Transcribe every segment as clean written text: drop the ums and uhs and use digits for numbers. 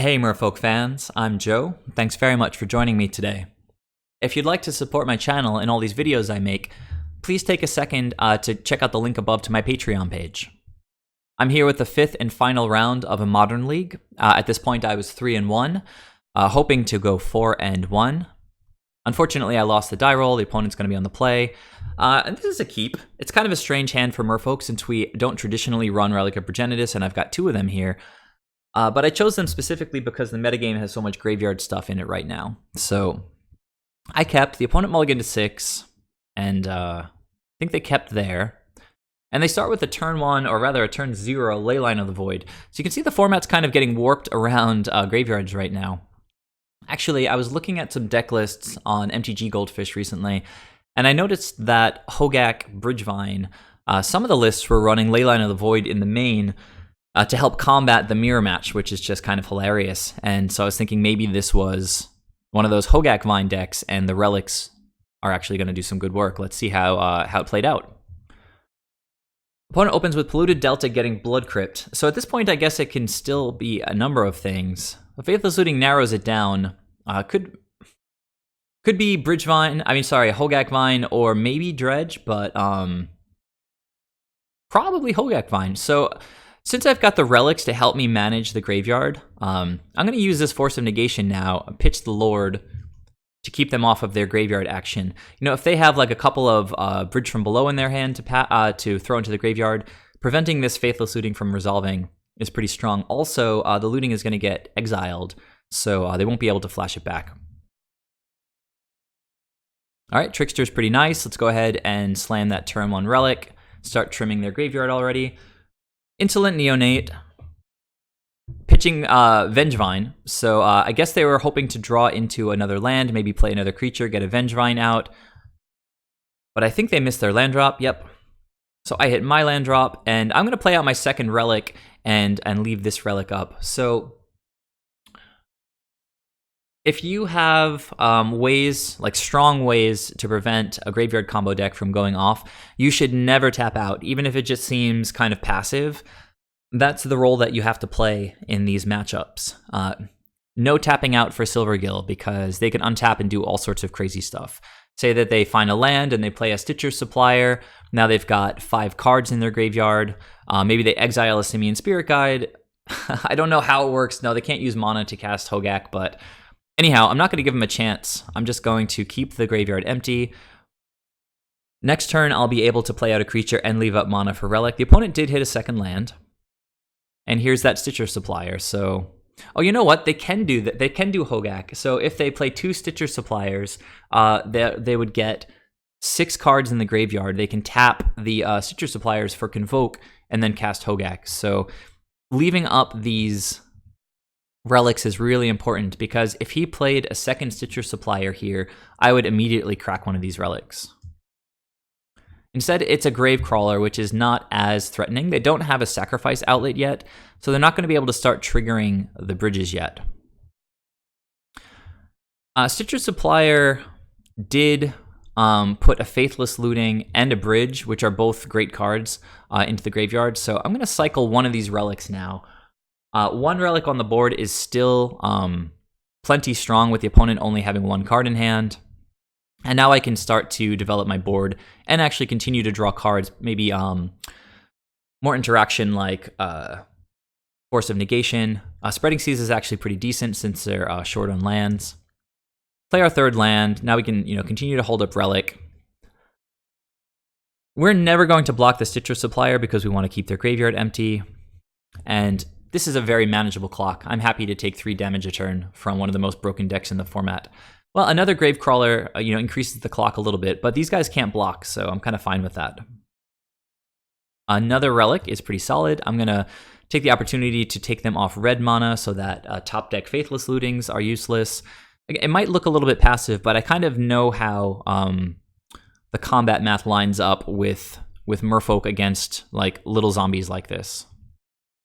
Hey Merfolk fans, I'm Joe. Thanks very much for joining me today. If you'd like to support my channel and all these videos I make, please take a second to check out the link above to my Patreon page. I'm here with the 5th and final round of a Modern League. At this point I was 3-1, hoping to go 4-1. Unfortunately I lost the die roll, the opponent's going to be on the play. And this is a keep. It's kind of a strange hand for Merfolk since we don't traditionally run Relic of Progenitus, and I've got 2 of them here. But I chose them specifically because the metagame has so much graveyard stuff in it right now. So I kept. The opponent mulliganed to 6, and I think they kept there. And they start with a turn 1, or rather a turn 0, Leyline of the Void. So you can see the format's kind of getting warped around graveyards right now. Actually, I was looking at some deck lists on MTG Goldfish recently, and I noticed that Hogaak, Bridgevine, some of the lists were running Leyline of the Void in the main, to help combat the mirror match, which is just kind of hilarious. And so I was thinking maybe this was one of those Hogaak Vine decks, and the relics are actually going to do some good work. Let's see how it played out. Opponent opens with Polluted Delta getting Blood Crypt. So at this point, I guess it can still be a number of things. The Faithless Looting narrows it down. Could be Bridgevine, Hogaak Vine, or maybe Dredge, but probably Hogaak Vine. So since I've got the relics to help me manage the graveyard, I'm going to use this Force of Negation now, pitch the Lord to keep them off of their graveyard action. You know, if they have like a couple of Bridge from Below in their hand to throw into the graveyard, preventing this Faithless Looting from resolving is pretty strong. Also, the looting is going to get exiled, so they won't be able to flash it back. All right, Trickster's pretty nice. Let's go ahead and slam that turn 1 relic, start trimming their graveyard already. Insolent Neonate, pitching Vengevine. So I guess they were hoping to draw into another land, maybe play another creature, get a Vengevine out. But I think they missed their land drop, yep. So I hit my land drop, and I'm going to play out my second relic and leave this relic up. So if you have ways, like strong ways to prevent a graveyard combo deck from going off, you should never tap out, even if it just seems kind of passive. That's the role that you have to play in these matchups. No tapping out for Silvergill, because they can untap and do all sorts of crazy stuff. Say that they find a land and they play a Stitcher Supplier. Now they've got 5 cards in their graveyard. Maybe they exile a Simian Spirit Guide. I don't know how it works. No, they can't use mana to cast Hogaak, but anyhow, I'm not going to give them a chance. I'm just going to keep the graveyard empty. Next turn, I'll be able to play out a creature and leave up mana for Relic. The opponent did hit a second land. And here's that Stitcher Supplier. So, oh, you know what? They can do that. They can do Hogaak. So if they play 2 Stitcher Suppliers, they would get 6 cards in the graveyard. They can tap the Stitcher Suppliers for Convoke and then cast Hogaak. So leaving up these relics is really important, because if he played a second Stitcher Supplier here, I would immediately crack one of these relics. Instead, it's a Gravecrawler, which is not as threatening. They don't have a sacrifice outlet yet, so they're not going to be able to start triggering the bridges yet. Stitcher Supplier did put a Faithless Looting and a Bridge, which are both great cards, into the graveyard, so I'm going to cycle one of these relics now. 1 relic on the board is still plenty strong, with the opponent only having 1 card in hand. And now I can start to develop my board and actually continue to draw cards, maybe more interaction like Force of Negation. Spreading Seas is actually pretty decent since they're short on lands. Play our 3rd land. Now we can continue to hold up Relic. We're never going to block the Stitcher Supplier because we want to keep their graveyard empty. And this is a very manageable clock. I'm happy to take 3 damage a turn from one of the most broken decks in the format. Well, another Gravecrawler, increases the clock a little bit, but these guys can't block, so I'm kind of fine with that. Another relic is pretty solid. I'm going to take the opportunity to take them off red mana so that top deck Faithless Lootings are useless. It might look a little bit passive, but I kind of know how the combat math lines up with Merfolk against like little zombies like this.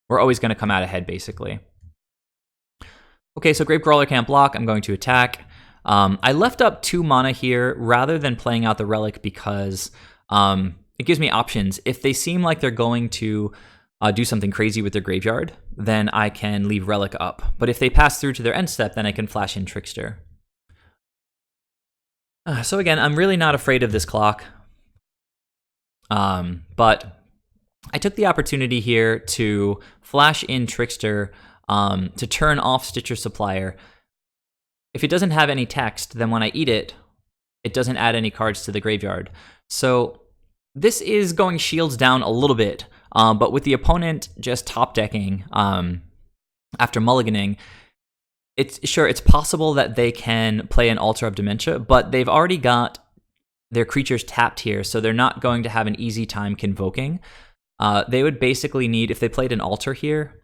We're always going to come out ahead, basically. Okay, so Gravecrawler can't block. I'm going to attack. I left up 2 mana here rather than playing out the relic because it gives me options. If they seem like they're going to do something crazy with their graveyard, then I can leave Relic up. But if they pass through to their end step, then I can flash in Trickster. So again, I'm really not afraid of this clock. But I took the opportunity here to flash in Trickster to turn off Stitcher Supplier. If it doesn't have any text, then when I eat it, it doesn't add any cards to the graveyard. So this is going shields down a little bit, but with the opponent just top decking after mulliganing, it's possible that they can play an Altar of Dementia, but they've already got their creatures tapped here, so they're not going to have an easy time convoking. They would basically need, if they played an Altar here,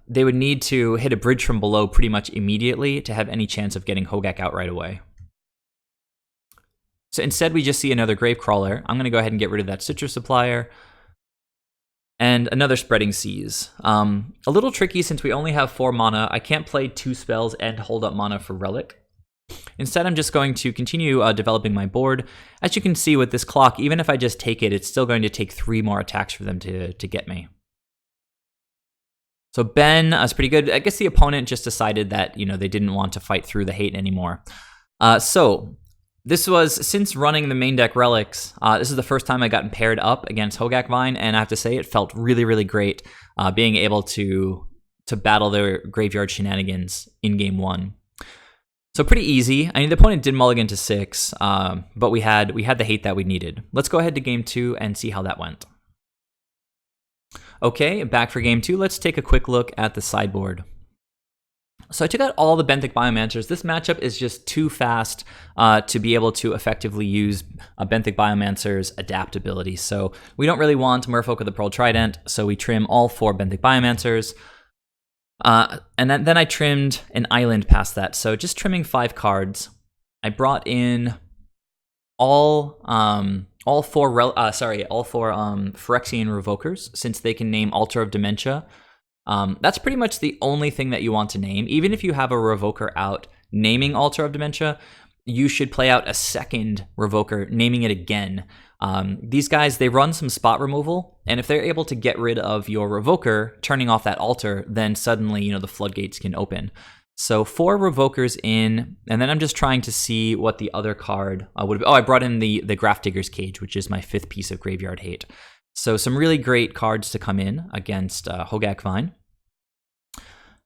they would need to hit a Bridge from Below pretty much immediately to have any chance of getting Hogaak out right away. So instead, we just see another Gravecrawler. I'm going to go ahead and get rid of that Stitcher Supplier. And another Spreading Seas. A little tricky since we only have 4 mana. I can't play 2 spells and hold up mana for Relic. Instead, I'm just going to continue developing my board. As you can see with this clock, even if I just take it, it's still going to take 3 more attacks for them to get me. So Ben is pretty good. I guess the opponent just decided that, they didn't want to fight through the hate anymore. So this was, since running the main deck Relics, this is the first time I got paired up against Hogaak Vine, and I have to say it felt really, really great being able to battle their graveyard shenanigans in game 1. So pretty easy. I mean, the opponent did mulligan to 6, but we had the hate that we needed. Let's go ahead to game 2 and see how that went. Okay, back for game 2. Let's take a quick look at the sideboard. So I took out all the Benthic Biomancers. This matchup is just too fast to be able to effectively use a Benthic Biomancer's adaptability. So we don't really want Merfolk of the Pearl Trident, so we trim all 4 Benthic Biomancers. And then I trimmed an island past that. So just trimming 5 cards. I brought in all 4 Phyrexian Revokers, since they can name Altar of Dementia. That's pretty much the only thing that you want to name. Even if you have a Revoker out naming Altar of Dementia, you should play out a second Revoker naming it again. These guys, they run some spot removal, and if they're able to get rid of your Revoker, turning off that altar, then suddenly, the floodgates can open. So 4 Revokers in, and then I'm just trying to see what the other card would be. Oh, I brought in the Grafdigger's Cage, which is my 5th piece of graveyard hate. So some really great cards to come in against Hogaak Vine.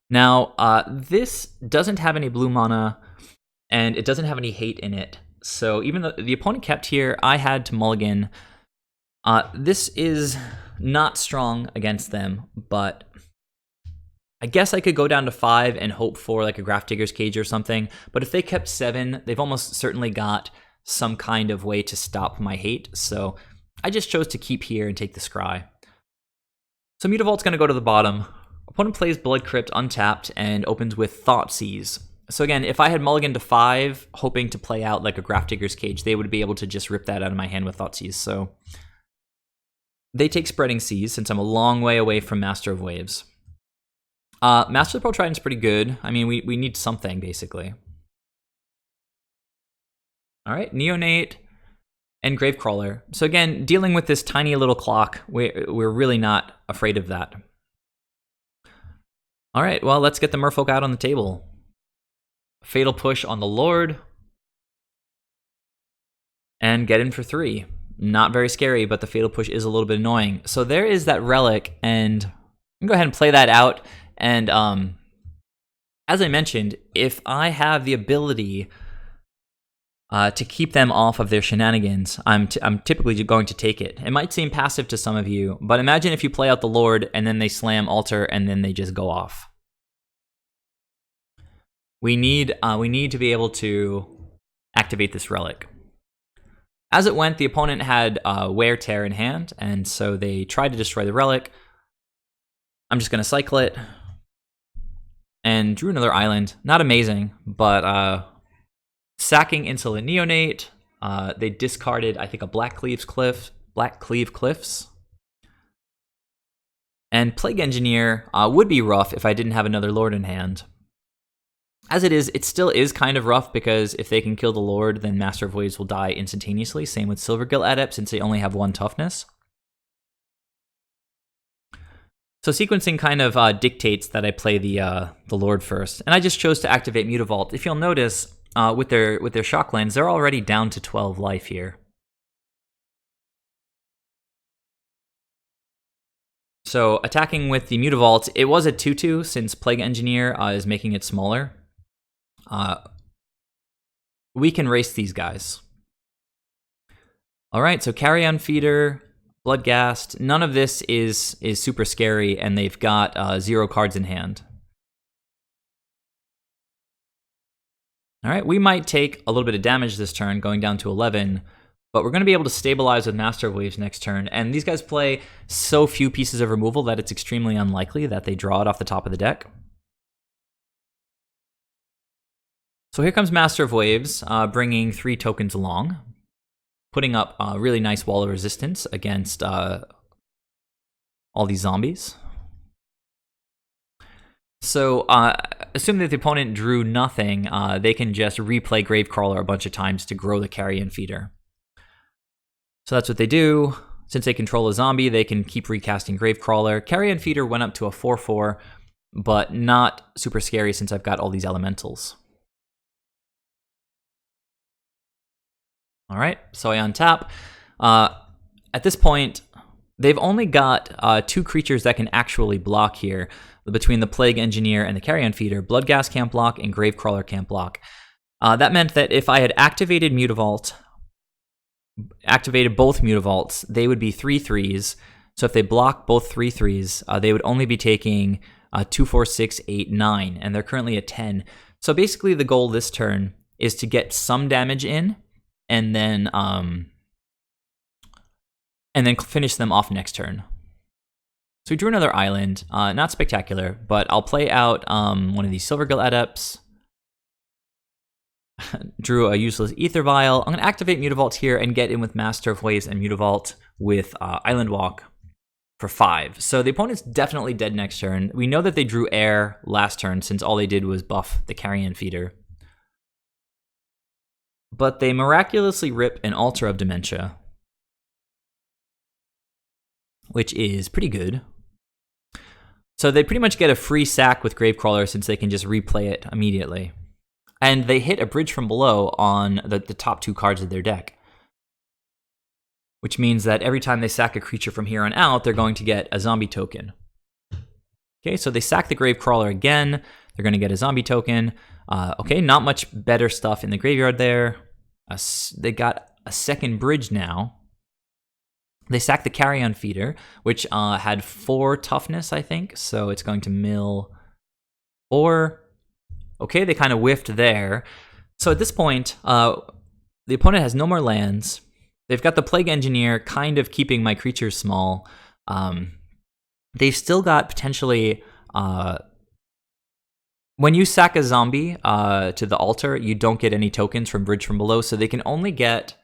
Now, this doesn't have any blue mana, and it doesn't have any hate in it. So even though the opponent kept here, I had to mulligan. This is not strong against them, but I guess I could go down to 5 and hope for like a Grafdigger's Cage or something. But if they kept 7, they've almost certainly got some kind of way to stop my hate. So I just chose to keep here and take the scry. So Mutavault's going to go to the bottom. Opponent plays Blood Crypt untapped and opens with Thoughtseize. So again, if I had mulligan to 5, hoping to play out like a Grafdigger's Cage, they would be able to just rip that out of my hand with Thoughtseize. So they take Spreading Seas, since I'm a long way away from Master of Waves. Master of the Pearl Trident's pretty good. I mean, we need something, basically. All right, Neonate and Gravecrawler. So again, dealing with this tiny little clock, we're really not afraid of that. All right, well, let's get the Merfolk out on the table. Fatal Push on the Lord. And get in for 3. Not very scary, but the Fatal Push is a little bit annoying. So there is that Relic, and I'm going to go ahead and play that out. And as I mentioned, if I have the ability to keep them off of their shenanigans, I'm typically going to take it. It might seem passive to some of you, but imagine if you play out the Lord and then they slam Altar and then they just go off. We need to be able to activate this Relic. As it went, the opponent had Wear Tear in hand, and so they tried to destroy the Relic. I'm just going to cycle it, and drew another island. Not amazing, but sacking Insolent Neonate. They discarded, I think, a Black Cleave Cliffs. And Plague Engineer would be rough if I didn't have another Lord in hand. As it is, it still is kind of rough, because if they can kill the Lord, then Master of Waves will die instantaneously. Same with Silvergill Adept, since they only have 1 toughness. So sequencing kind of dictates that I play the Lord first, and I just chose to activate Mutavault. If you'll notice, with their Shocklands, they're already down to 12 life here. So attacking with the Mutavault, it was a 2/2 since Plague Engineer is making it smaller. We can race these guys. All right, so Carrion Feeder, Bloodghast. None of this is super scary, and they've got 0 cards in hand. All right, we might take a little bit of damage this turn, going down to 11, but we're going to be able to stabilize with Master of Waves next turn, and these guys play so few pieces of removal that it's extremely unlikely that they draw it off the top of the deck. So here comes Master of Waves, bringing 3 tokens along, putting up a really nice wall of resistance against all these zombies. So, assuming that the opponent drew nothing, they can just replay Gravecrawler a bunch of times to grow the Carrion Feeder. So that's what they do. Since they control a zombie, they can keep recasting Gravecrawler. Carrion Feeder went up to a 4/4, but not super scary since I've got all these elementals. All right, so I untap. At this point, they've only got 2 creatures that can actually block here. Between the Plague Engineer and the Carrion Feeder, Bloodghast can't block and Gravecrawler can't block. That meant that if I had activated Mutavault, activated both Mutavaults, they would be 3/3s. So if they block both 3/3s, they would only be taking 2, 4, 6, 8, 9, and they're currently at 10. So basically the goal this turn is to get some damage in, and then finish them off next turn. So we drew another island, not spectacular, but I'll play out one of these Silvergill Adepts. Drew a useless AEther Vial. I'm going to activate Mutavault here and get in with Master of Waves and Mutavault with Island Walk for 5. So the opponent's definitely dead next turn. We know that they drew air last turn since all they did was buff the Carrion Feeder. But they miraculously rip an Altar of Dementia, which is pretty good. So they pretty much get a free sack with Gravecrawler since they can just replay it immediately. And they hit a Bridge from Below on the top 2 cards of their deck, which means that every time they sack a creature from here on out, they're going to get a zombie token. Okay, so they sack the Gravecrawler again. They're going to get a zombie token. Okay, not much better stuff in the graveyard there. They got a second bridge now. They sack the Carrion Feeder, which had 4 toughness, I think. So it's going to mill 4. Okay, they kind of whiffed there. So at this point, the opponent has no more lands. They've got the Plague Engineer kind of keeping my creatures small. They've still got potentially... when you sack a zombie to the altar, you don't get any tokens from Bridge from Below, so they can only get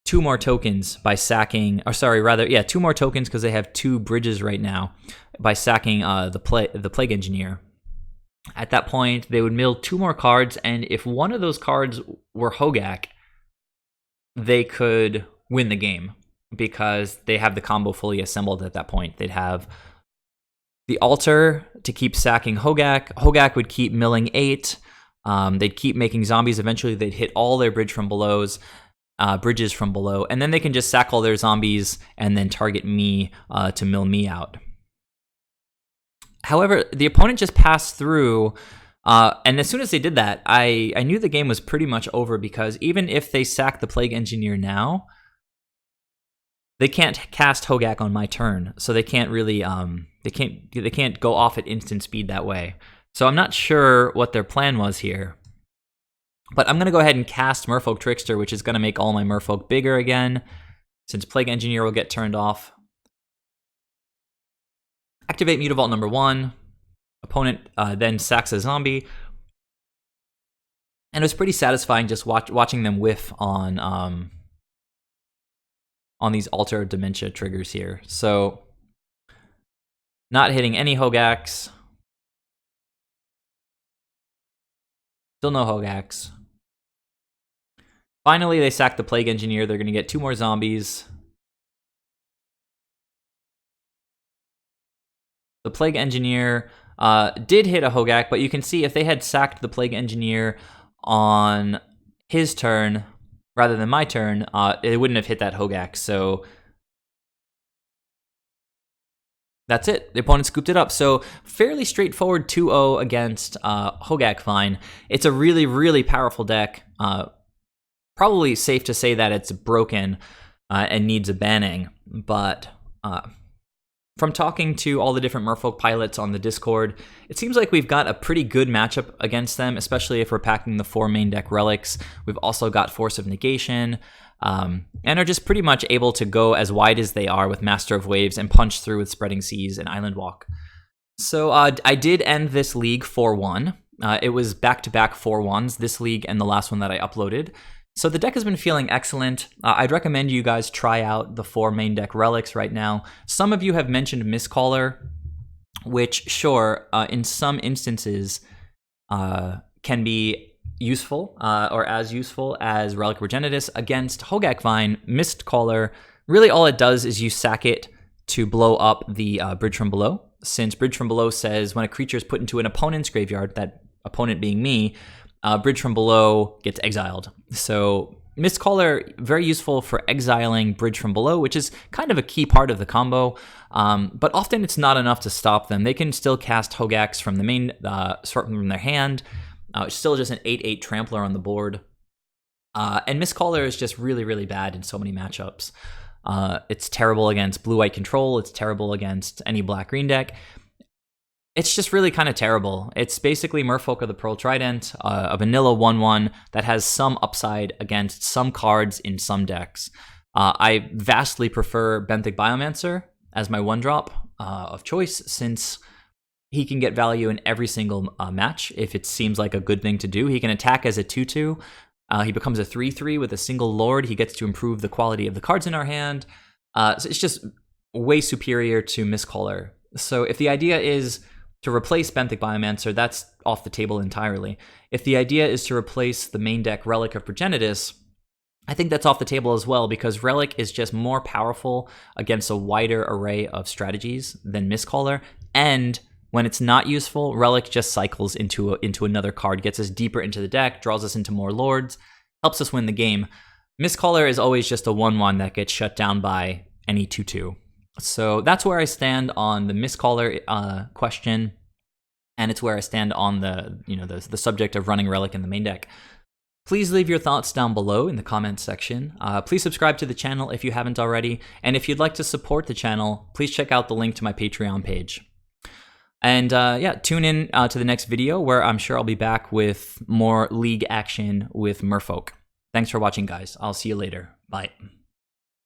2 more tokens by sacking... Or sorry, rather, yeah, 2 more tokens because they have 2 bridges right now by sacking the Plague Engineer. At that point, they would mill 2 more cards, and if one of those cards were Hogaak, they could win the game because they have the combo fully assembled at that point. They'd have the Altar to keep sacking Hogaak. Hogaak would keep milling 8. They'd keep making zombies. Eventually, they'd hit all their bridges from below, and then they can just sack all their zombies and then target me to mill me out. However, the opponent just passed through, and as soon as they did that, I knew the game was pretty much over because even if they sack the Plague Engineer now, they can't cast Hogaak on my turn, so they can't really they can't go off at instant speed that way. So I'm not sure what their plan was here, but I'm gonna go ahead and cast Merfolk Trickster, which is gonna make all my Merfolk bigger again, since Plague Engineer will get turned off. Activate Mutavault number 1. Opponent then sacks a zombie. And it was pretty satisfying just watching them whiff on these Altar of Dementia triggers here. So, not hitting any Hogaaks. Still no Hogaaks. Finally, they sack the Plague Engineer. They're going to get 2 more zombies. The Plague Engineer did hit a Hogaak, but you can see if they had sacked the Plague Engineer on his turn rather than my turn, it wouldn't have hit that Hogaak. So that's it. The opponent scooped it up. So fairly straightforward 2-0 against Hogaak Vine. It's a really, really powerful deck. Probably safe to say that it's broken and needs a banning. But from talking to all the different Merfolk pilots on the Discord, it seems like we've got a pretty good matchup against them, especially if we're packing the 4 main deck relics. We've also got Force of Negation, and are just pretty much able to go as wide as they are with Master of Waves and punch through with Spreading Seas and Island Walk. So I did end this league 4-1. It was back-to-back 4-1s, this league and the last one that I uploaded. So the deck has been feeling excellent. I'd recommend you guys try out the 4 main deck relics right now. Some of you have mentioned Mistcaller, which, sure, in some instances can be useful or as useful as Relic of Progenitus. Against Hogaak Vine, Mistcaller, really all it does is you sack it to blow up the Bridge from Below. Since Bridge from Below says when a creature is put into an opponent's graveyard, that opponent being me, Bridge from Below gets exiled. So Mistcaller, very useful for exiling Bridge from Below, which is kind of a key part of the combo, but often it's not enough to stop them. They can still cast Hogaaks from the main, from their hand. It's still just an 8/8 trampler on the board. And Mistcaller is just really, really bad in so many matchups. It's terrible against blue-white control. It's terrible against any black-green deck. It's just really kind of terrible. It's basically Merfolk of the Pearl Trident, a vanilla 1/1 that has some upside against some cards in some decks. I vastly prefer Benthic Biomancer as my 1-drop of choice, since he can get value in every single match if it seems like a good thing to do. He can attack as a 2/2. He becomes a 3/3 with a single Lord. He gets to improve the quality of the cards in our hand. So it's just way superior to Mistcaller. So if the idea is to replace Benthic Biomancer, that's off the table entirely. If the idea is to replace the main deck Relic of Progenitus, I think that's off the table as well, because Relic is just more powerful against a wider array of strategies than Mistcaller, and when it's not useful, Relic just cycles into another card, gets us deeper into the deck, draws us into more Lords, helps us win the game. Mistcaller is always just a 1/1 that gets shut down by any 2/2. So that's where I stand on the Mistcaller question, and it's where I stand on the subject of running Relic in the main deck. Please leave your thoughts down below in the comments section. Please subscribe to the channel if you haven't already, and if you'd like to support the channel, please check out the link to my Patreon page. And yeah, tune in to the next video, where I'm sure I'll be back with more league action with Merfolk. Thanks for watching, guys. I'll see you later. Bye.